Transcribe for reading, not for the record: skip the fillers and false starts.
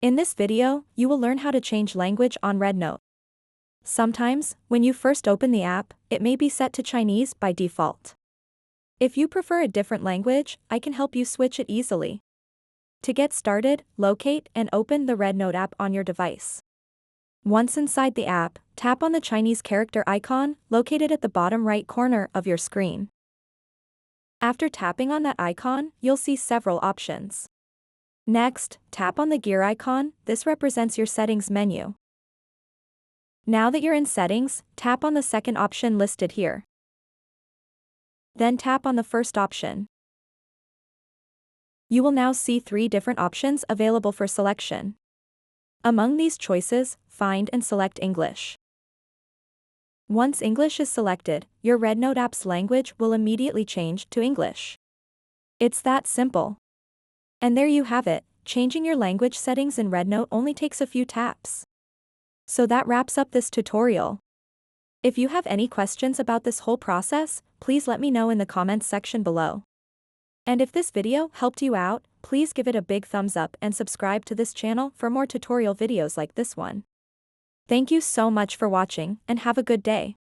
In this video, you will learn how to change language on Rednote. Sometimes, when you first open the app, it may be set to Chinese by default. If you prefer a different language, I can help you switch it easily. To get started, locate and open the Rednote app on your device. Once inside the app, tap on the Chinese character icon, located at the bottom right corner of your screen. After tapping on that icon, you'll see several options. Next, tap on the gear icon, this represents your settings menu. Now that you're in settings, tap on the second option listed here. Then tap on the first option. You will now see 3 different options available for selection. Among these choices, find and select English. Once English is selected, your Rednote app's language will immediately change to English. It's that simple. And there you have it, changing your language settings in Rednote only takes a few taps. So that wraps up this tutorial. If you have any questions about this whole process, please let me know in the comments section below. And if this video helped you out, please give it a big thumbs up and subscribe to this channel for more tutorial videos like this one. Thank you so much for watching and have a good day.